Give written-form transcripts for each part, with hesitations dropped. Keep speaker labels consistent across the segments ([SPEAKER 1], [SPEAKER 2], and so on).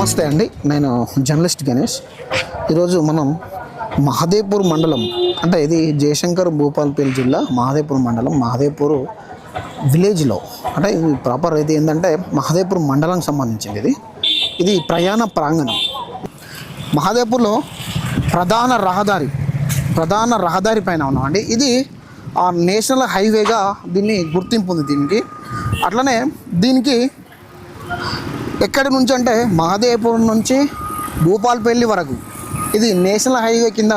[SPEAKER 1] నమస్తే అండి, నేను జర్నలిస్ట్ గణేష్. ఈరోజు మనం మహదేవ్పూర్ మండలం, అంటే ఇది జయశంకర్ భూపాలపల్లి జిల్లా మహదేవ్పూర్ మండలం, మహదేవ్పూర్ విలేజ్లో, అంటే ఇది ప్రాపర్ అయితే ఏంటంటే మహదేవ్పూర్ మండలానికి సంబంధించింది. ఇది ప్రయాణ ప్రాంగణం. మహదేవ్పూర్లో ప్రధాన రహదారి పైన ఉన్నామండి. ఇది నేషనల్ హైవేగా దీన్ని గుర్తింపు ఉంది దీనికి. అట్లనే దీనికి ఎక్కడి నుంచి అంటే మహదేవ్పూర్ నుంచి భూపాలపల్లి వరకు ఇది నేషనల్ హైవే కింద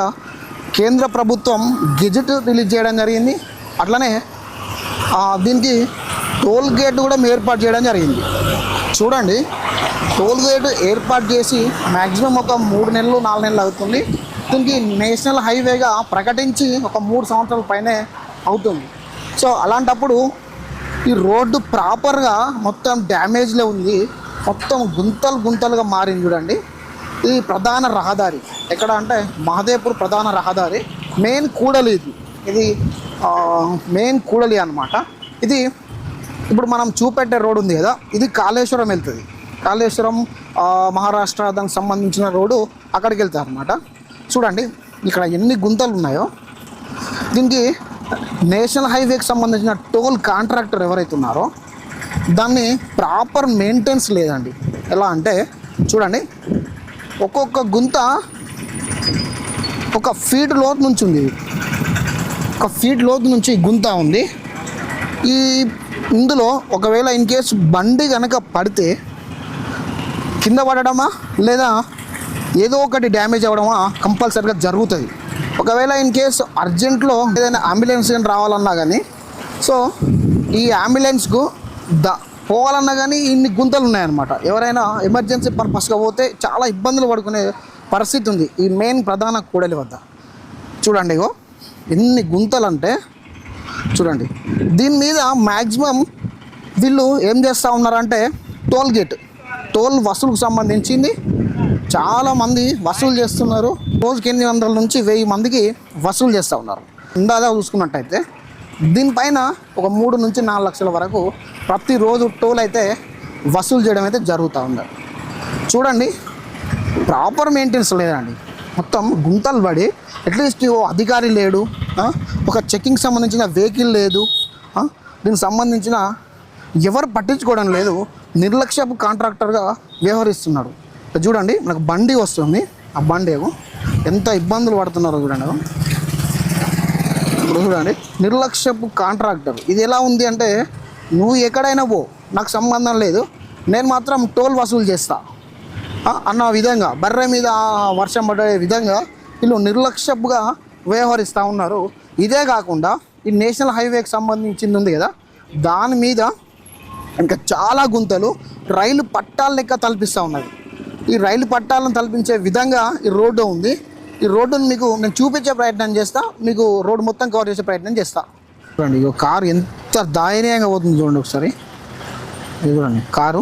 [SPEAKER 1] కేంద్ర ప్రభుత్వం గెజెట్ రిలీజ్ చేయడం జరిగింది. అట్లనే దీనికి టోల్ గేట్ కూడా ఏర్పాటు చేయడం జరిగింది. చూడండి, టోల్ గేట్ ఏర్పాటు చేసి మ్యాక్సిమం ఒక 3 నెలలు 4 నెలలు అవుతుంది. దీనికి నేషనల్ హైవేగా ప్రకటించి ఒక 3 సంవత్సరాల పైనే అవుతుంది. సో అలాంటప్పుడు ఈ రోడ్డు ప్రాపర్గా మొత్తం డ్యామేజ్లో ఉంది, మొత్తం గుంతలుగా మారింది. చూడండి, ఇది ప్రధాన రహదారి. ఎక్కడ అంటే మహదేవ్పూర్ ప్రధాన రహదారి, మెయిన్ కూడలి. ఇది మెయిన్ కూడలి అన్నమాట. ఇది ఇప్పుడు మనం చూపెట్టే రోడ్డు ఉంది కదా, ఇది కాళేశ్వరం వెళ్తుంది. కాళేశ్వరం మహారాష్ట్ర దానికి సంబంధించిన రోడ్డు అక్కడికి వెళ్తుంది అన్నమాట. చూడండి ఇక్కడ ఎన్ని గుంతలు ఉన్నాయో. దీనికి నేషనల్ హైవేకి సంబంధించిన టోల్ కాంట్రాక్టర్ ఎవరైతే ఉన్నారో దాన్ని ప్రాపర్ మెయింటెనెన్స్ లేదండి. ఎలా అంటే చూడండి, ఒక్కొక్క గుంత ఒక ఫీట్ లోతు నుంచి ఉంది. ఒక ఫీట్ లోతు నుంచి గుంత ఉంది. ఇందులో ఒకవేళ ఇన్ కేసు బండి కనుక పడితే కింద పడడమా లేదా ఏదో ఒకటి డ్యామేజ్ అవ్వడమా కంపల్సరీగా జరుగుతుంది. ఒకవేళ ఇన్ కేసు అర్జెంట్లో ఏదైనా అంబులెన్స్ కానీ రావాలన్నా కానీ, సో ఈ అంబులెన్స్కు పోవాలన్నా కానీ ఇన్ని గుంతలు ఉన్నాయన్నమాట. ఎవరైనా ఎమర్జెన్సీ పర్పస్గా పోతే చాలా ఇబ్బందులు పడుకునే పరిస్థితి ఉంది ఈ మెయిన్ ప్రధాన కూడలి వద్ద. చూడండి ఇగో ఎన్ని గుంతలు అంటే చూడండి. దీని మీద మ్యాక్సిమం వీళ్ళు ఏం చేస్తూ ఉన్నారంటే టోల్ వసూలుకు సంబంధించింది చాలామంది వసూలు చేస్తున్నారు. రోజుకి 800 నుంచి 1000 మందికి వసూలు చేస్తూ ఉన్నారు. అందాజా చూసుకున్నట్టయితే దీనిపైన ఒక 3 నుంచి 4 లక్షల వరకు ప్రతిరోజు టోల్ అయితే వసూలు చేయడం అయితే జరుగుతూ ఉంది. చూడండి, ప్రాపర్ మెయింటెనెన్స్ లేదండి. మొత్తం గుంతలు పడి, అట్లీస్ట్ అధికారి లేడు, ఒక చెకింగ్ సంబంధించిన వెహికల్ లేదు, దీనికి సంబంధించిన ఎవరు పట్టించుకోవడం లేదు. నిర్లక్ష్యపు కాంట్రాక్టర్గా వ్యవహరిస్తున్నాడు. చూడండి, మనకు బండి వస్తుంది, ఆ బండి ఎంత ఇబ్బందులు పడుతున్నారో చూడండి. ఇప్పుడు చూడండి, నిర్లక్ష్యపు కాంట్రాక్టర్. ఇది ఎలా ఉంది అంటే, నువ్వు ఎక్కడైనా పో, నాకు సంబంధం లేదు, నేను మాత్రం టోల్ వసూలు చేస్తా అన్న విధంగా, బర్రె మీద వర్షం పడే విధంగా వీళ్ళు నిర్లక్ష్యపుగా వ్యవహరిస్తూ ఉన్నారు. ఇదే కాకుండా ఈ నేషనల్ హైవేకి సంబంధించింది ఉంది కదా, దాని మీద ఇంకా చాలా గుంతలు రైలు పట్టాల లెక్క తలపిస్తూ ఉన్నాయి. ఈ రైలు పట్టాలను తలపించే విధంగా ఈ రోడ్డు ఉంది. ఈ రోడ్డును మీకు నేను చూపించే ప్రయత్నం చేస్తా, మీకు రోడ్డు మొత్తం కవర్ చేసే ప్రయత్నం చేస్తా. చూడండి, ఇక కారు ఎంత దయనీయంగా పోతుంది చూడండి ఒకసారి. ఇది చూడండి కారు.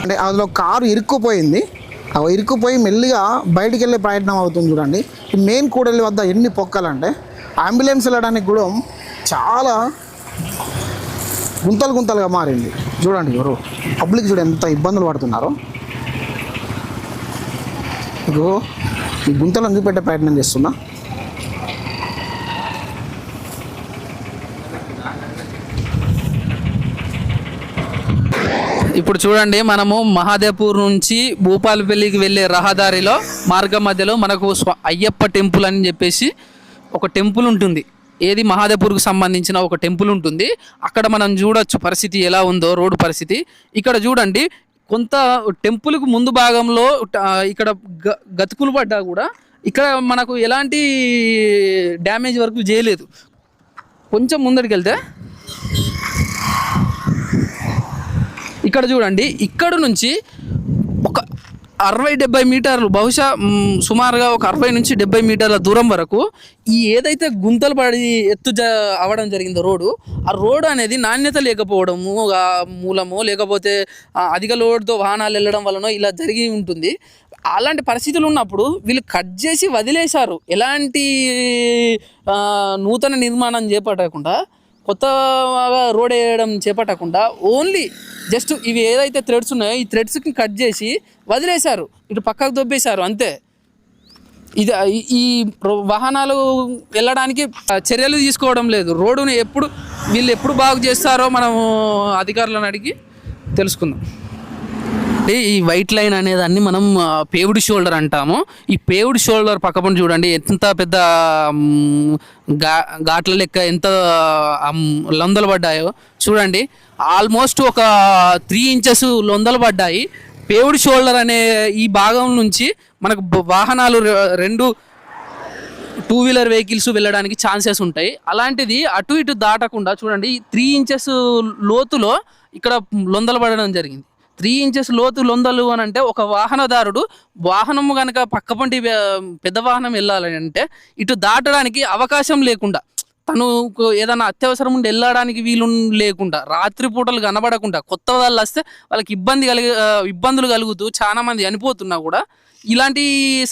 [SPEAKER 1] అంటే అందులో కారు ఇరుక్కుపోయింది. ఇరుక్కుపోయి మెల్లిగా బయటికి వెళ్ళే ప్రయత్నం అవుతుంది. చూడండి, ఈ మెయిన్ కూడలి వద్ద ఎన్ని పొక్కలంటే అంబులెన్స్ వెళ్ళడానికి కూడా చాలా గుంతలుగా మారింది. చూడండి, ఎవరు పబ్లిక్ చూడ ఎంత ఇబ్బందులు పడుతున్నారో. ఇగో ఈ గుంతలను చూపెట్టే ప్రయత్నం చేస్తున్నా.
[SPEAKER 2] ఇప్పుడు చూడండి, మనము మహాదేవ్పూర్ నుంచి భూపాలపల్లికి వెళ్ళే రహదారిలో మార్గం మధ్యలో మనకు అయ్యప్ప టెంపుల్ అని చెప్పేసి ఒక టెంపుల్ ఉంటుంది. ఏది మహాదేవ్పూర్కు సంబంధించిన ఒక టెంపుల్ ఉంటుంది. అక్కడ మనం చూడొచ్చు పరిస్థితి ఎలా ఉందో, రోడ్డు పరిస్థితి. ఇక్కడ చూడండి, కొంత టెంపుల్కు ముందు భాగంలో ఇక్కడ గతుకులు పడ్డా కూడా ఇక్కడ మనకు ఎలాంటి డ్యామేజ్ వరకు చేయలేదు. కొంచెం ముందరికి వెళ్తే ఇక్కడ చూడండి, ఇక్కడ నుంచి ఒక 60-70 మీటర్లు, బహుశా సుమారుగా ఒక 60 నుంచి 70 మీటర్ల దూరం వరకు ఈ ఏదైతే గుంతలు పడి అవ్వడం జరిగిందో రోడ్డు, ఆ రోడ్డు అనేది నాణ్యత లేకపోవడము మూలమో లేకపోతే అధిక లోడ్తో వాహనాలు వెళ్ళడం వలన ఇలా జరిగి ఉంటుంది. అలాంటి పరిస్థితులు ఉన్నప్పుడు వీళ్ళు కట్ చేసి వదిలేశారు. ఎలాంటి నూతన నిర్మాణం చేపట్టకుండా కొత్తగా రోడ్ వేయడం చేపట్టకుండా ఓన్లీ జస్ట్ ఇవి ఏదైతే థ్రెడ్స్ ఉన్నాయో ఈ థ్రెడ్స్కి కట్ చేసి వదిలేశారు, ఇటు పక్కకు దొబ్బేశారు అంతే. ఇది ఈ వాహనాలు వెళ్ళడానికి చర్యలు తీసుకోవడం లేదు. రోడ్డుని వీళ్ళు ఎప్పుడు బాగు చేస్తారో మనము అధికారులను అడిగి తెలుసుకుందాం. అంటే ఈ వైట్ లైన్ అనేదాన్ని మనం పేవ్డ్ షోల్డర్ అంటాము. ఈ పేవ్డ్ షోల్డర్ పక్కపొంటి చూడండి ఎంత పెద్ద ఘాట్ల లెక్క ఎంత లొందలు పడ్డాయో చూడండి. ఆల్మోస్ట్ ఒక 3 ఇంచెస్ లొందలు పడ్డాయి. పేవ్డ్ షోల్డర్ అనే ఈ భాగం నుంచి మనకు వాహనాలు 2 2 వీలర్ వెహికల్స్ వెళ్ళడానికి ఛాన్సెస్ ఉంటాయి. అలాంటిది అటు ఇటు దాటకుండా చూడండి 3 ఇంచెస్ లోతులో ఇక్కడ లొందలు పడడం జరిగింది. 3 ఇంచెస్ లోతు లొందలు అని అంటే ఒక వాహనదారుడు వాహనము కనుక పక్కపంటి పెద్ద వాహనం వెళ్ళాలని అంటే ఇటు దాటడానికి అవకాశం లేకుండా, తను ఏదైనా అత్యవసరం ఉండి వెళ్ళడానికి వీలు లేకుండా, రాత్రి పూటలు కనబడకుండా, కొత్త వాళ్ళు వస్తే వాళ్ళకి ఇబ్బందులు కలుగుతూ చాలా మంది చనిపోతున్నా కూడా ఇలాంటి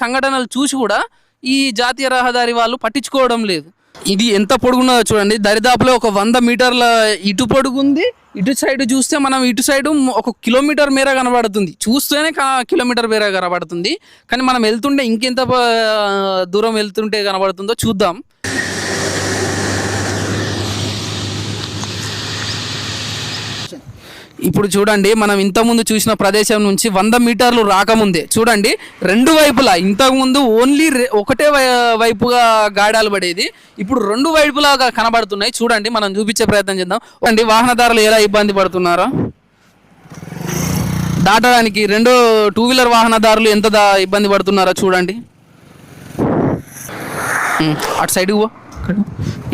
[SPEAKER 2] సంఘటనలు చూసి కూడా ఈ జాతీయ రహదారి వాళ్ళు పట్టించుకోవడం లేదు. ఇది ఎంత పొడుగున్నదో చూడండి, దరిదాపులో ఒక 100 మీటర్ల ఇటు పొడుగుంది. ఇటు సైడ్ చూస్తే మనం ఇటు సైడ్ 1 కిలోమీటర్ మేర కనబడుతుంది, చూస్తేనే కిలోమీటర్ మేర కనబడుతుంది. కానీ మనం వెళ్తుంటే ఇంకెంత దూరం వెళ్తుంటే కనబడుతుందో చూద్దాం. ఇప్పుడు చూడండి, మనం ఇంతకుముందు చూసిన ప్రదేశం నుంచి 100 మీటర్లు రాకముందే చూడండి 2 వైపులా, ఇంతకుముందు ఓన్లీ ఒకటే వైపుగా గాడాలు పడేది, ఇప్పుడు 2 వైపులా కనబడుతున్నాయి. చూడండి, మనం చూపించే ప్రయత్నం చేద్దాం. అండి వాహనదారులు ఎలా ఇబ్బంది పడుతున్నారో దాటడానికి, 2 వీలర్ వాహనదారులు ఎంత ఇబ్బంది పడుతున్నారో చూడండి. అటు సైడ్కి పో,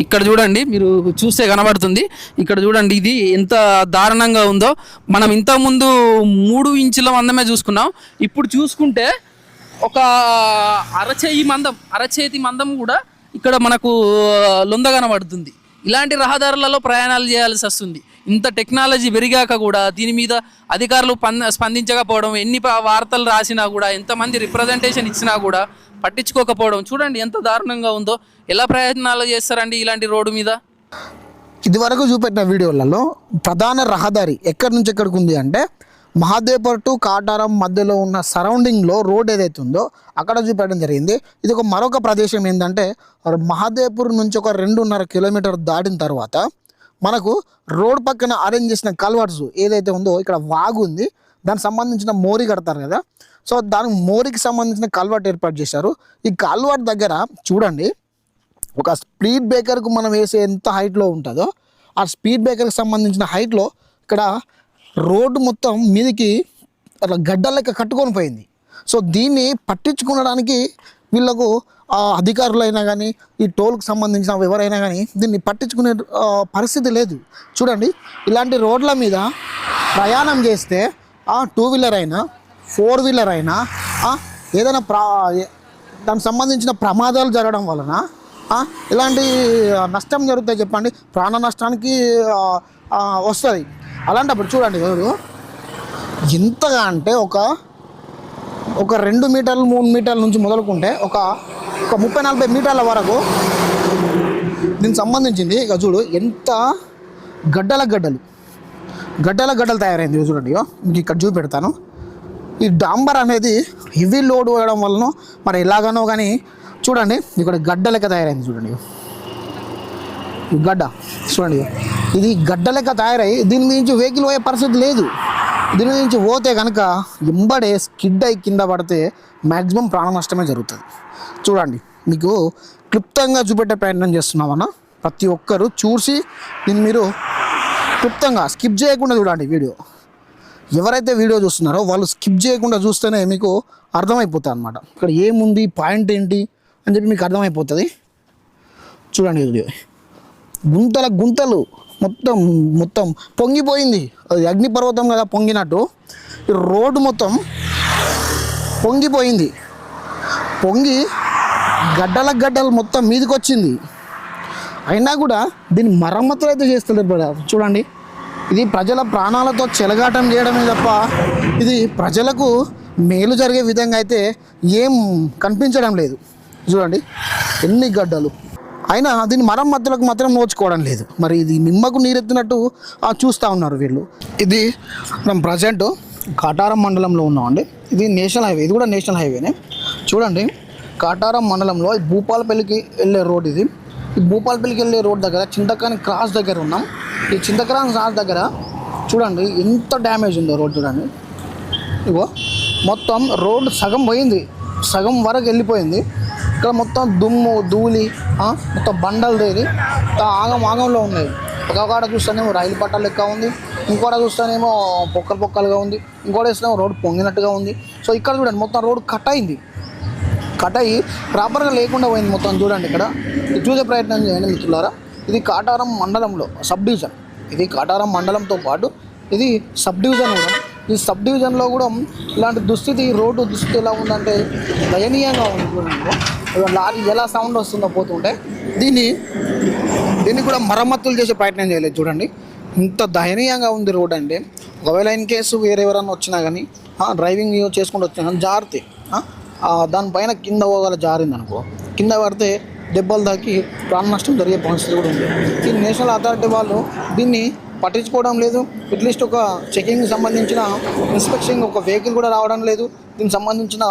[SPEAKER 2] ఇక్కడ చూడండి, మీరు చూస్తే కనబడుతుంది. ఇక్కడ చూడండి ఇది ఎంత దారుణంగా ఉందో. మనం ఇంతకుముందు 3 ఇంచుల మందమే చూసుకున్నాం, ఇప్పుడు చూసుకుంటే ఒక అరచేతి మందం కూడా ఇక్కడ మనకు లొంద కనబడుతుంది. ఇలాంటి రహదారులలో ప్రయాణాలు చేయాల్సి వస్తుంది. ఇంత టెక్నాలజీ పెరిగాక కూడా దీని మీద అధికారులు స్పందించకపోవడం, ఎన్ని వార్తలు రాసినా కూడా, ఎంతమంది రిప్రజెంటేషన్ ఇచ్చినా కూడా పట్టించుకోకపోవడం చూడండి ఎంత దారుణంగా ఉందో. ఎలా ప్రయత్నాలు చేస్తారండి ఇలాంటి రోడ్డు మీద?
[SPEAKER 1] ఇదివరకు చూపెట్టిన వీడియోలలో ప్రధాన రహదారి ఎక్కడి నుంచి ఎక్కడికి ఉంది అంటే మహాదేవ్పూర్ టు కాటారం మధ్యలో ఉన్న సరౌండింగ్లో రోడ్ ఏదైతే ఉందో అక్కడ చూపెట్టడం జరిగింది. ఇది మరొక ప్రదేశం ఏంటంటే మహాదేవ్పూర్ నుంచి ఒక 2.5 కిలోమీటర్ దాటిన తర్వాత మనకు రోడ్ పక్కన అరేంజ్ చేసిన కల్వర్ట్స్ ఏదైతే ఉందో, ఇక్కడ వాగు ఉంది, దానికి సంబంధించిన మోరీ కడతారు కదా, సో దానికి మోరీకి సంబంధించిన కల్వర్ట్ ఏర్పాటు చేశారు. ఈ కల్వర్ట్ దగ్గర చూడండి, ఒక స్పీడ్ బ్రేకర్కు మనం వేసే ఎంత హైట్లో ఉంటుందో ఆ స్పీడ్ బ్రేకర్కి సంబంధించిన హైట్లో ఇక్కడ రోడ్డు మొత్తం మీదికి అట్లా గడ్డ లెక్క కట్టుకొని పోయింది. సో దీన్ని పట్టించుకోవడానికి వీళ్ళకు అధికారులైనా కానీ ఈ టోల్కి సంబంధించిన ఎవరైనా కానీ దీన్ని పట్టించుకునే పరిస్థితి లేదు. చూడండి, ఇలాంటి రోడ్ల మీద ప్రయాణం చేస్తే 2 వీలర్ అయినా 4 వీలర్ అయినా ఏదైనా దానికి సంబంధించిన ప్రమాదాలు జరగడం వలన ఇలాంటి నష్టం జరుగుతాయి చెప్పండి, ప్రాణ నష్టానికి వస్తుంది. అలాంటప్పుడు చూడండి ఎంతగా అంటే ఒక 2 మీటర్లు 3 మీటర్ల నుంచి మొదలుకుంటే ఒక 30-40 మీటర్ల వరకు దీనికి సంబంధించింది. ఇక చూడు ఎంత గడ్డలు తయారైంది చూడండి. ఇంక ఇక్కడ చూపెడతాను. ఈ డాంబర్ అనేది హెవీ లోడ్ వేయడం వలన మరి ఎలాగనో కానీ చూడండి ఇక్కడ గడ్డ లెక్క తయారైంది. చూడండి ఈ గడ్డ చూడండి, ఇది గడ్డ లెక్క తయారై దీని నుంచి వెహికల్ పోయే పరిస్థితి లేదు. దీని నుంచి పోతే కనుక ఎంబడే స్కిడ్ అయి కింద పడితే మ్యాక్సిమం ప్రాణ నష్టమే జరుగుతుంది. చూడండి, మీకు క్లుప్తంగా చూపెట్టే ప్రయత్నం చేస్తున్నామన్నా, ప్రతి ఒక్కరు చూసి దీన్ని మీరు క్లుప్తంగా స్కిప్ చేయకుండా చూడండి వీడియో. ఎవరైతే వీడియో చూస్తున్నారో వాళ్ళు స్కిప్ చేయకుండా చూస్తేనే మీకు అర్థమైపోతుంది అన్నమాట, ఇక్కడ ఏముంది పాయింట్ ఏంటి అని చెప్పి మీకు అర్థమైపోతుంది. చూడండి వీడియో, గుంతలు మొత్తం పొంగిపోయింది. అది అగ్నిపర్వతం కదా పొంగినట్టు ఈ రోడ్డు మొత్తం పొంగిపోయింది. పొంగి గడ్డలు మొత్తం మీదకి వచ్చింది. అయినా కూడా దీన్ని మరమ్మతులు అయితే చేస్తలేరు. చూడండి, ఇది ప్రజల ప్రాణాలతో చెలగాటం చేయడమే తప్ప ఇది ప్రజలకు మేలు జరిగే విధంగా అయితే ఏం కనిపించడం లేదు. చూడండి ఎన్ని గడ్డలు. అయినా దీన్ని మరమ్మతులకు మాత్రం నోచుకోవడం లేదు. మరి ఇది నిమ్మకు నీరెత్తినట్టు చూస్తూ ఉన్నారు వీళ్ళు. ఇది మనం ప్రజెంట్ కాటారం మండలంలో ఉన్నామండి. ఇది నేషనల్ హైవే, ఇది కూడా నేషనల్ హైవేనే. చూడండి, కాటారం మండలంలో భూపాలపల్లికి వెళ్ళే రోడ్ ఇది. ఈ భూపాలపల్లికి వెళ్ళే రోడ్ దగ్గర చింతకాని క్రాస్ దగ్గర ఉన్నాం. ఈ చింతకాని క్రాస్ దగ్గర చూడండి ఎంత డ్యామేజ్ ఉందో రోడ్. చూడండి, ఇగో మొత్తం రోడ్డు సగం పోయింది, సగం వరకు వెళ్ళిపోయింది. ఇక్కడ మొత్తం దుమ్ము ధూళి మొత్తం బండలు తేరి ఆగంలో ఉన్నాయి. ఒక కాడ చూస్తేనేమో రైలు పట్టాలు లెక్క ఉంది, ఇంకోట చూస్తేనేమో పొక్కలుగా ఉంది, ఇంకోటి వేస్తేనేమో రోడ్డు పొంగినట్టుగా ఉంది. సో ఇక్కడ చూడండి మొత్తం రోడ్డు కట్ అయ్యి ప్రాపర్గా లేకుండా పోయింది మొత్తం. చూడండి ఇక్కడ చూసే ప్రయత్నం చేయండి మిత్రులారా. ఇది కాటారం మండలంలో సబ్ డివిజన్. ఇది కాటారం మండలంతో పాటు ఇది సబ్ డివిజన్ కూడా. ఈ సబ్ డివిజన్లో కూడా ఇలాంటి దుస్థితి, రోడ్డు దుస్థితి ఎలా ఉందంటే దయనీయంగా ఉంది. చూడండి లారీ ఎలా సౌండ్ వస్తుందో పోతుంటే. దీన్ని కూడా మరమ్మతులు చేసే ప్రయత్నం చేయలేదు. చూడండి ఇంత దయనీయంగా ఉంది రోడ్ అంటే. ఒకవేళ ఇన్ కేసు వేరే ఎవరైనా వచ్చినా కానీ డ్రైవింగ్ చేసుకుంటూ వచ్చినా కానీ జారితే దానిపైన కింద పోగల జారింది అనుకో, కింద పడితే దెబ్బలు తాకి ప్రాణ నష్టం జరిగే పరిస్థితి కూడా ఉంది. ఈ నేషనల్ అథారిటీ వాళ్ళు దీన్ని పట్టించుకోవడం లేదు. అట్లీస్ట్ ఒక చెకింగ్కి సంబంధించిన ఇన్స్పెక్షన్ ఒక వెహికల్ కూడా రావడం లేదు. దీనికి సంబంధించిన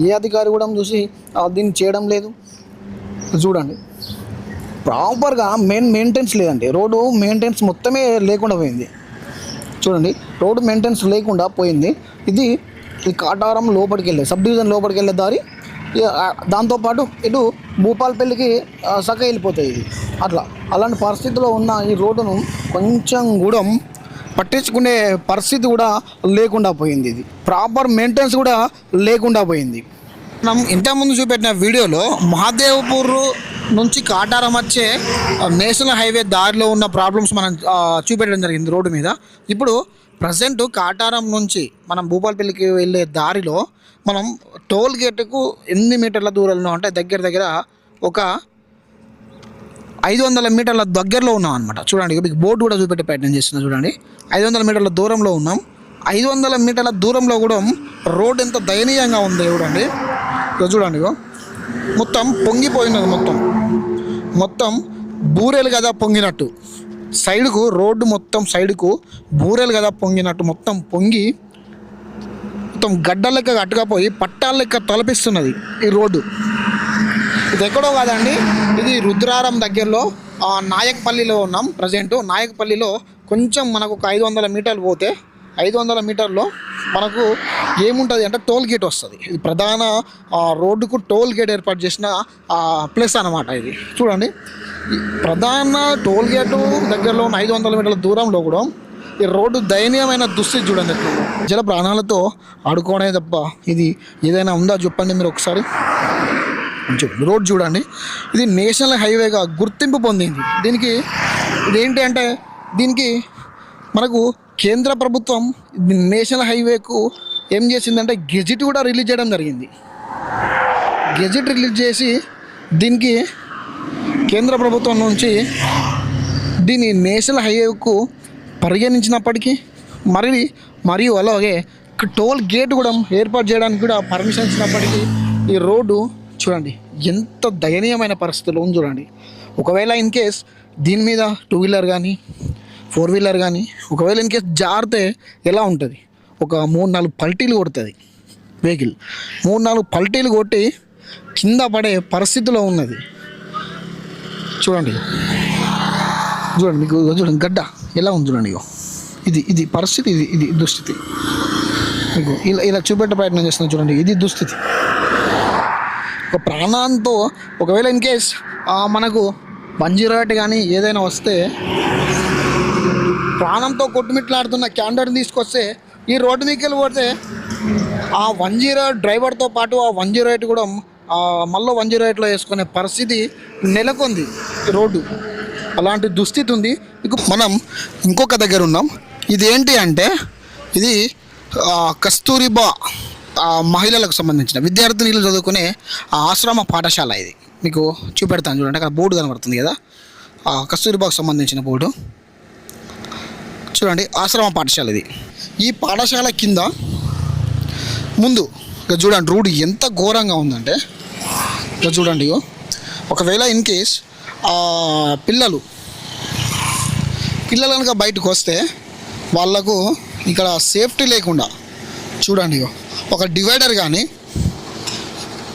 [SPEAKER 1] ఏ అధికారి కూడా చూసి దీన్ని చేయడం లేదు. చూడండి ప్రాపర్గా మెయింటెనెన్స్ లేదండి. రోడ్డు మెయింటెనెన్స్ మొత్తమే లేకుండా పోయింది. చూడండి రోడ్డు మెయింటెనెన్స్ లేకుండా పోయింది. ఇది కాటారం లోపలికి వెళ్ళే సబ్ డివిజన్ లోపలికి వెళ్ళే దారి. దాంతోపాటు ఇటు భూపాలపల్లికి సగ వెళ్ళిపోతాయి ఇది. అలాంటి పరిస్థితిలో ఉన్న ఈ రోడ్డును కొంచెం కూడా పట్టించుకునే పరిస్థితి కూడా లేకుండా పోయింది. ఇది ప్రాపర్ మెయింటెనెన్స్ కూడా లేకుండా పోయింది. మనం ఇంతకుముందు చూపెట్టిన వీడియోలో మహాదేవ్పూర్ నుంచి కాటారం వచ్చే నేషనల్ హైవే దారిలో ఉన్న ప్రాబ్లమ్స్ మనం చూపెట్టడం జరిగింది రోడ్డు మీద. ఇప్పుడు ప్రజెంట్ కాటారం నుంచి మనం భూపాలపల్లికి వెళ్ళే దారిలో మనం టోల్ గేట్కు ఎన్ని మీటర్ల దూరంలో అంటే దగ్గర ఒక 500 మీటర్ల దగ్గరలో ఉన్నాం అనమాట. చూడండి మీకు బోర్డు కూడా చూపెట్టే ప్రయత్నం చేస్తున్నా. చూడండి 500 మీటర్ల దూరంలో ఉన్నాం. 500 మీటర్ల దూరంలో కూడా రోడ్ ఎంత దయనీయంగా ఉంది చూడండి. చూడండి మొత్తం పొంగిపోయినది, మొత్తం బూరెలు కదా పొంగినట్టు. సైడ్కు రోడ్డు మొత్తం సైడ్కు బూరెలు కదా పొంగినట్టు మొత్తం పొంగి మొత్తం గడ్డ లెక్క కట్టుకపోయి పట్టాల లెక్క తలపిస్తున్నది ఈ రోడ్డు. ఇది ఎక్కడో కాదండి, ఇది రుద్రారం దగ్గరలో నాయకపల్లిలో ఉన్నాం ప్రజెంట్. నాయకపల్లిలో కొంచెం మనకు ఒక 500 మీటర్లు పోతే 500 మీటర్లో మనకు ఏముంటుంది అంటే టోల్ గేట్ వస్తుంది. ఇది ప్రధాన రోడ్డుకు టోల్ గేట్ ఏర్పాటు చేసిన ప్లేస్ అన్నమాట. ఇది చూడండి ప్రధాన టోల్ గేటు దగ్గరలో ఉన్న 500 మీటర్ల దూరంలో కూడా ఈ రోడ్డు దయనీయమైన దుస్థితి చూడండి. జల ప్రాణాలతో ఆడుకోవడమే తప్ప ఇది ఏదైనా ఉందా చెప్పండి మీరు ఒకసారి. రోడ్ చూడండి, ఇది నేషనల్ హైవేగా గుర్తింపు పొందింది. ఇదేంటి అంటే దీనికి మనకు కేంద్ర ప్రభుత్వం నేషనల్ హైవేకు ఏం చేసిందంటే గెజిట్ కూడా రిలీజ్ చేయడం జరిగింది. గెజిట్ రిలీజ్ చేసి దీనికి కేంద్ర ప్రభుత్వం నుంచి దీన్ని నేషనల్ హైవేకు పరిగణించినప్పటికీ మరియు అలాగే టోల్ గేట్ కూడా ఏర్పాటు చేయడానికి కూడా పర్మిషన్ ఇచ్చినప్పటికీ ఈ రోడ్డు చూడండి ఎంత దయనీయమైన పరిస్థితుల్లో ఉంది చూడండి. ఒకవేళ ఇన్ కేస్ దీని మీద 2 వీలర్ కానీ 4 వీలర్ కానీ ఒకవేళ ఇన్ కేస్ జారితే ఎలా ఉంటుంది, ఒక 3-4 పల్టీలు కొడుతుంది వెహికల్. 3-4 పల్టీలు కొట్టి కింద పడే పరిస్థితిలో ఉన్నది. చూడండి మీకు చూడండి గడ్డ ఎలా ఉంది చూడండి. ఇది పరిస్థితి, ఇది దుస్థితి. మీకు ఇలా చూపెట్టే ప్రయత్నం చేస్తున్నాను చూడండి. ఇది దుస్థితి. ఒక ప్రాణంతో ఒకవేళ ఇన్ కేస్ మనకు 108 కానీ ఏదైనా వస్తే ప్రాణంతో కొట్టుమిట్లాడుతున్న క్యాండర్ని తీసుకొస్తే ఈ రోడ్డు మీదకి వెళ్ళి పోతే ఆ 108 డ్రైవర్తో పాటు ఆ 108 కూడా మళ్ళీ 108లో వేసుకునే పరిస్థితి నెలకొంది రోడ్డు. అలాంటి దుస్థితి ఉంది. మనం ఇంకొక దగ్గర ఉన్నాం. ఇది ఏంటి అంటే ఇది కస్తూరిబా మహిళలకు సంబంధించిన విద్యార్థినులు చదువుకునే ఆశ్రమ పాఠశాల. ఇది మీకు చూపెడతాను చూడండి. అక్కడ బోర్డు కనబడుతుంది కదా, కస్తూరిబాకు సంబంధించిన బోర్డు చూడండి. ఆశ్రమ పాఠశాల ఇది. ఈ పాఠశాల కింద ముందు ఇక చూడండి రోడ్డు ఎంత ఘోరంగా ఉందంటే ఇక చూడండి. ఒకవేళ ఇన్ కేస్ పిల్లలు కనుక బయటకు వస్తే వాళ్ళకు ఇక్కడ సేఫ్టీ లేకుండా చూడండి, ఒక డివైడర్ కానీ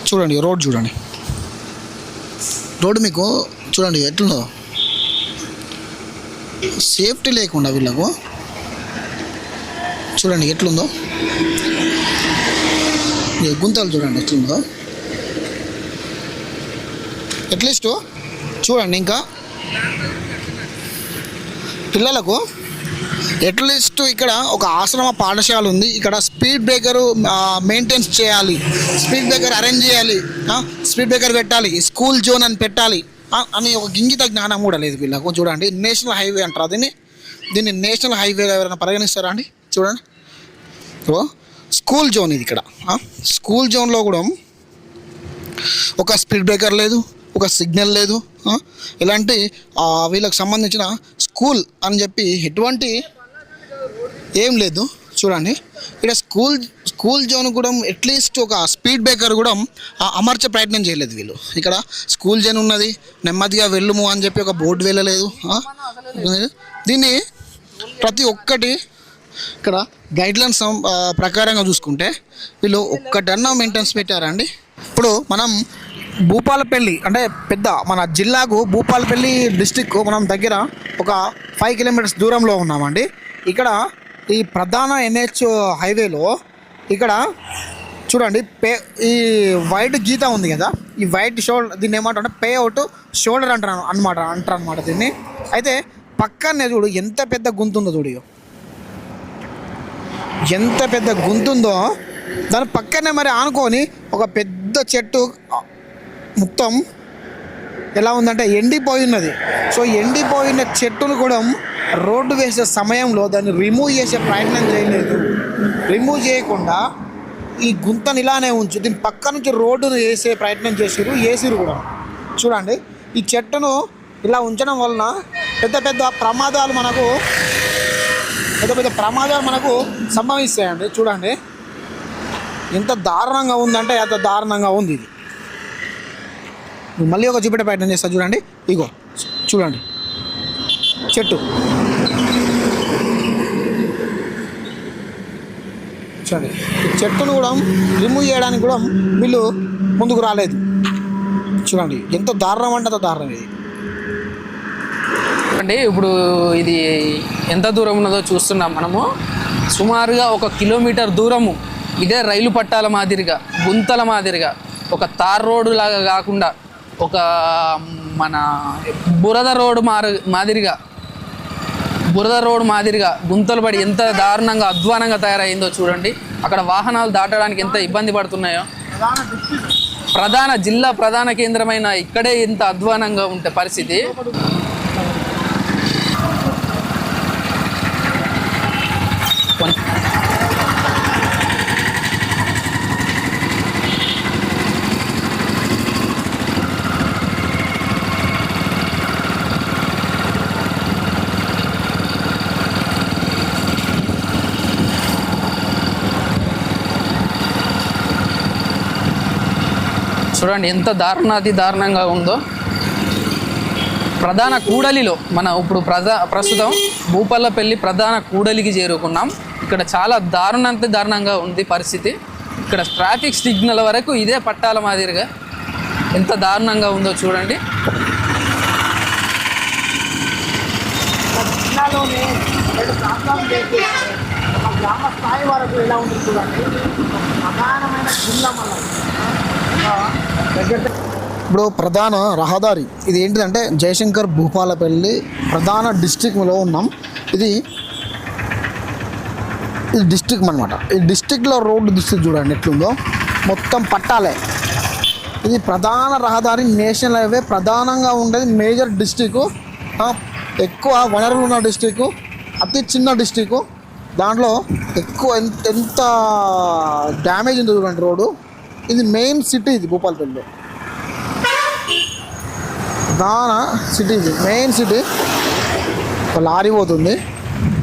[SPEAKER 1] చూడండి, రోడ్డు మీకు చూడండి ఎట్లుందో, సేఫ్టీ లేకుండా వీళ్ళకు చూడండి ఎట్లుందో, గుంతలు చూడండి ఎట్లుందో. అట్లీస్ట్ చూడండి, ఇంకా పిల్లలకు అట్లీస్ట్ ఇక్కడ ఒక ఆశ్రమ పాఠశాల ఉంది, ఇక్కడ స్పీడ్ బ్రేకరు మెయింటైన్స్ చేయాలి, స్పీడ్ బ్రేకర్ అరేంజ్ చేయాలి, స్పీడ్ బ్రేకర్ పెట్టాలి, స్కూల్ జోన్ అని పెట్టాలి అని ఒక గింగిత జ్ఞానం కూడా లేదు వీళ్ళకు. చూడండి, నేషనల్ హైవే అంటారు దీన్ని నేషనల్ హైవే ఎవరైనా పరిగణిస్తారా అండి? చూడండి, స్కూల్ జోన్ ఇది. ఇక్కడ స్కూల్ జోన్లో కూడా ఒక స్పీడ్ బ్రేకర్ లేదు, ఒక సిగ్నల్ లేదు, ఇలాంటి వీళ్ళకి సంబంధించిన స్కూల్ అని చెప్పి ఎటువంటి ఏం లేదు. చూడండి, ఇక్కడ స్కూల్ జోన్ కూడా అట్లీస్ట్ ఒక స్పీడ్ బ్రేకర్ కూడా అమర్చే ప్రయత్నం చేయలేదు వీళ్ళు. ఇక్కడ స్కూల్ జోన్ ఉన్నది, నెమ్మదిగా వెళ్ళుము అని చెప్పి ఒక బోర్డు వెళ్ళలేదు. దీన్ని ప్రతి ఒక్కటి ఇక్కడ గైడ్లైన్స్ ప్రకారంగా చూసుకుంటే వీళ్ళు ఒక్కటన్నా మెయింటెనెన్స్ పెట్టారండి. ఇప్పుడు మనం భూపాలపల్లి అంటే పెద్ద మన జిల్లాకు భూపాలపల్లి డిస్టిక్ మనం దగ్గర ఒక 5 కిలోమీటర్స్ దూరంలో ఉన్నామండి. ఇక్కడ ఈ ప్రధాన NH హైవేలో ఇక్కడ చూడండి ఈ వైట్ గీత ఉంది కదా, ఈ వైట్ షోల్డర్, దీన్ని ఏమంటారంటే పే అవుట్ షోల్డర్ అంటారు అనమాట దీన్ని. అయితే పక్కనే చూడు ఎంత పెద్ద గుంతుందో, చూడు ఎంత పెద్ద గుంతుందో, దాని పక్కనే మరి ఆనుకొని ఒక పెద్ద చెట్టు మొత్తం ఎలా ఉందంటే ఎండిపోయి ఉన్నది. సో ఎండిపోయిన చెట్టును కూడా రోడ్డు వేసే సమయంలో దాన్ని రిమూవ్ చేసే ప్రయత్నం చేయలేదు. రిమూవ్ చేయకుండా ఈ గుంతను ఇలానే ఉంచు, దీని పక్క నుంచి రోడ్డును వేసే ప్రయత్నం చేసిరు కూడా. చూడండి, ఈ చెట్టును ఇలా ఉంచడం వలన పెద్ద పెద్ద ప్రమాదాలు మనకు సంభవిస్తాయండి. చూడండి ఎంత దారుణంగా ఉందంటే అంత దారుణంగా ఉంది ఇది. మళ్ళీ ఒక చూపెట్టే ప్రయత్నం చేస్తా. చూడండి, ఇగో చూడండి చెట్టు, చూడండి ఈ చెట్టును కూడా రిమూవ్ చేయడానికి కూడా వీళ్ళు ముందుకు రాలేదు. చూడండి ఎంత దారుణం అంటే అంత దారుణం ఇది.
[SPEAKER 2] అంటే ఇప్పుడు ఇది ఎంత దూరం ఉన్నదో చూస్తున్నాం మనము. సుమారుగా 1 కిలోమీటర్ దూరము ఇదే రైలు పట్టాల మాదిరిగా, గుంతల మాదిరిగా, ఒక తార్ రోడ్డు లాగా కాకుండా ఒక మన బురద రోడ్డు మాదిరిగా గుంతలు పడి ఎంత దారుణంగా అధ్వానంగా తయారైందో చూడండి. అక్కడ వాహనాలు దాటడానికి ఎంత ఇబ్బంది పడుతున్నాయో. ప్రధాన కేంద్రమైన ఇక్కడే ఇంత అధ్వానంగా ఉంటే పరిస్థితి. చూడండి ఎంత దారుణంగా ఉందో. ప్రధాన కూడలిలో ఇప్పుడు ప్రస్తుతం భూపాలపల్లి ప్రధాన కూడలికి చేరుకున్నాం. ఇక్కడ చాలా దారుణంగా ఉంది పరిస్థితి. ఇక్కడ ట్రాఫిక్ సిగ్నల్ వరకు ఇదే పట్టాల మాదిరిగా ఎంత దారుణంగా ఉందో చూడండి.
[SPEAKER 1] గ్రామ స్థాయి వరకు ఎలా ఉంది చూడండి. ప్రధానమైన జిల్లా ఇప్పుడు ప్రధాన రహదారి ఇది ఏంటిదంటే జయశంకర్ భూపాలపల్లి ప్రధాన డిస్ట్రిక్ట్లో ఉన్నాం. ఇది డిస్ట్రిక్ట్ అనమాట. ఈ డిస్ట్రిక్ట్లో రోడ్డు డిస్ట్రిక్ట్ చూడండి ఎట్లుందో, మొత్తం పట్టాలే. ఇది ప్రధాన రహదారి, నేషనల్ హైవే, ప్రధానంగా ఉండేది మేజర్ డిస్ట్రిక్ట్, ఎక్కువ వనరులు ఉన్న డిస్ట్రిక్ట్, అతి చిన్న డిస్ట్రిక్ట్. దాంట్లో ఎక్కువ ఎంత డ్యామేజ్ ఉందో చూడండి రోడ్డు. ఇది మెయిన్ సిటీ, ఇది భూపాలపల్లిలో ప్రధాన సిటీ, ఇది మెయిన్ సిటీ. ఒక లారీ పోతుంది,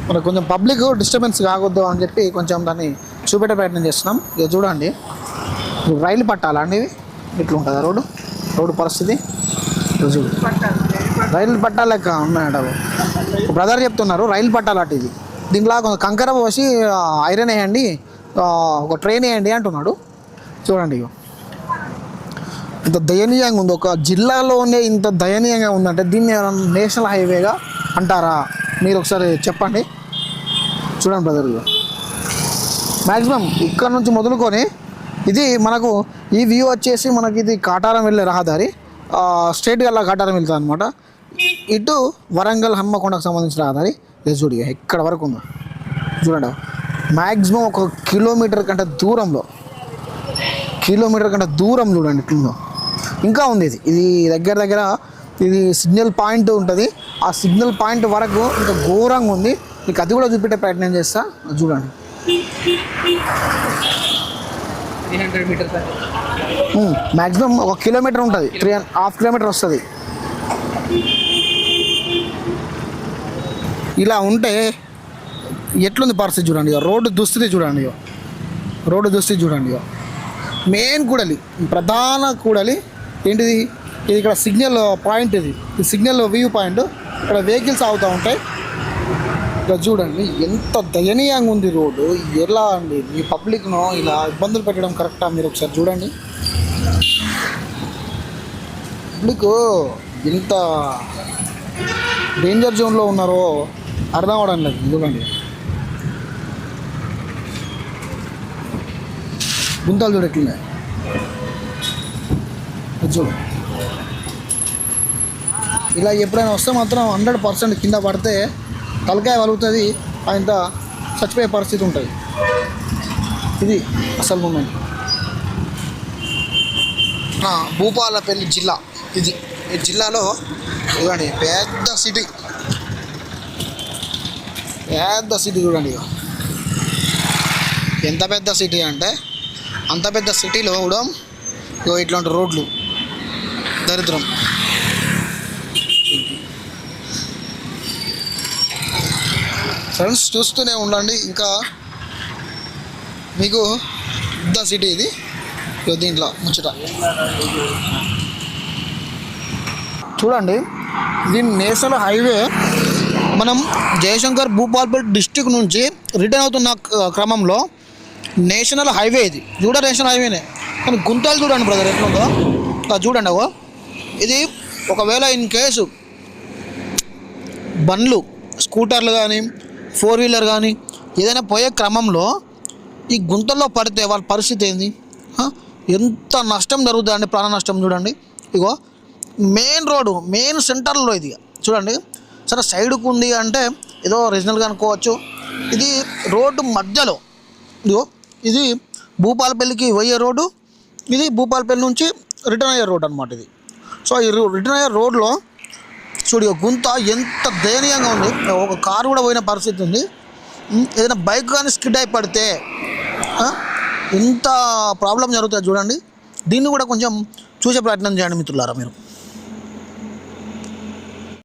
[SPEAKER 1] మనకు కొంచెం పబ్లిక్ డిస్టర్బెన్స్ కాకూడదు అని చెప్పి కొంచెం దాన్ని చూపెట్టే ప్రయత్నం చేస్తున్నాం. ఇక చూడండి రైలు పట్టాలా అండి, ఇట్లా ఉంటుందా రోడ్డు పరిస్థితి చూడు. రైలు పట్టాల లెక్క ఉన్నాయట బ్రదర్ చెప్తున్నారు. రైలు పట్టాల అటు ఇది. దీంట్లో కొంచెం కంకర పోసి ఐరన్ వేయండి, ఒక ట్రైన్ వేయండి అంటున్నాడు. చూడండి ఇగో ఇంత దయనీయంగా ఉంది. ఒక జిల్లాలోనే ఇంత దయనీయంగా ఉందంటే దీన్ని నేషనల్ హైవేగా అంటారా? మీరు ఒకసారి చెప్పండి. చూడండి బ్రదర్, ఇగో మ్యాక్సిమం ఇక్కడ నుంచి మొదలుకొని ఇది మనకు ఈ వ్యూ వచ్చేసి మనకి ఇది కాటారం వెళ్ళే రహదారి, స్ట్రైట్గా అలా కాటారం వెళ్తుంది అనమాట. ఇటు వరంగల్ హన్మకొండకు సంబంధించిన రహదారి. ఇది చూడు ఎక్కడ వరకు ఉందో చూడండి. మ్యాక్సిమం ఒక కిలోమీటర్ కంటే దూరం చూడండి ఇట్లుందో. ఇంకా ఉంది ఇది దగ్గర ఇది సిగ్నల్ పాయింట్ ఉంటుంది. ఆ సిగ్నల్ పాయింట్ వరకు ఇంకా ఘోరంగా ఉంది. మీకు అది కూడా చూపెట్టే ప్రయత్నం చేస్తా. చూడండి
[SPEAKER 2] 300 మీటర్స్
[SPEAKER 1] మ్యాక్సిమం 1 కిలోమీటర్ ఉంటుంది, 3.5 కిలోమీటర్ వస్తుంది. ఇలా ఉంటే ఎట్లుంది పరిస్థితి చూడండి. రోడ్డు దుస్థితి చూడండి. మెయిన్ కూడలి, ప్రధాన కూడలి ఏంటిది? ఇది ఇక్కడ సిగ్నల్ పాయింట్, ఇది సిగ్నల్ వ్యూ పాయింట్. ఇక్కడ వెహికల్స్ ఆగుతూ ఉంటాయి. ఇక్కడ చూడండి ఎంత దయనీయంగా ఉంది రోడ్డు. ఎలా అండి ఈ పబ్లిక్ను ఇలా ఇబ్బందులు పెట్టడం కరెక్టా? మీరు ఒకసారి చూడండి. పబ్లిక్ ఎంత డేంజర్ జోన్లో ఉన్నారో అర్థం అవడం లేదు. చూడండి గుంతలు చూడట్లే. చూడు ఇలా ఎప్పుడైనా వస్తే మాత్రం 100% కింద పడితే తలకాయ వలుగుతుంది, ఆయన చచ్చిపోయే పరిస్థితి ఉంటుంది. ఇది అసలు మూమెంట్. భూపాలపల్లి జిల్లా ఇది. ఈ జిల్లాలో ఇవ్వండి పెద్ద సిటీ చూడండి. ఎంత పెద్ద సిటీ అంటే అంత పెద్ద సిటీలో కూడా ఇట్లాంటి రోడ్లు దరిద్రం. ఫ్రెండ్స్ చూస్తూనే ఉండండి. ఇంకా మీకు పెద్ద సిటీ ఇది. దీంట్లో ముచ్చట చూడండి. దీని నేషనల్ హైవే మనం జయశంకర్ భూపాల్పల్లి డిస్టిక్ నుంచి రిటర్న్ అవుతున్న క్రమంలో నేషనల్ హైవే ఇది. నేషనల్ హైవేనే కానీ గుంతలు చూడండి బ్రదర్ ఎట్లుందో. చూడండి ఇది ఒకవేళ ఇన్ కేసు బండ్లు, స్కూటర్లు కానీ 4 వీలర్ కానీ ఏదైనా పోయే క్రమంలో ఈ గుంతల్లో పడితే వాళ్ళ పరిస్థితి ఏంది? ఎంత నష్టం జరుగుతుందండి, ప్రాణ నష్టం. చూడండి ఇగో మెయిన్ రోడ్డు, మెయిన్ సెంటర్లో ఇది చూడండి. సరే సైడ్కు ఉంది అంటే ఏదో రీజనల్గా అనుకోవచ్చు. ఇది రోడ్డు మధ్యలో ఇదిగో ఇది భూపాలపల్లికి పోయే రోడ్డు, ఇది భూపాలపల్లి నుంచి రిటర్న్ అయ్యే రోడ్ అనమాట ఇది. సో ఈ రిటర్న్ అయ్యే రోడ్లో చూడు గుంత ఎంత దయనీయంగా ఉంది. ఒక కారు కూడా పోయిన పరిస్థితి ఉంది. ఏదైనా బైక్ కానీ స్కిడ్ అయి పడితే ఎంత ప్రాబ్లం జరుగుతుంది చూడండి. దీన్ని కూడా కొంచెం చూసే ప్రయత్నం చేయండి మిత్రులారా మీరు.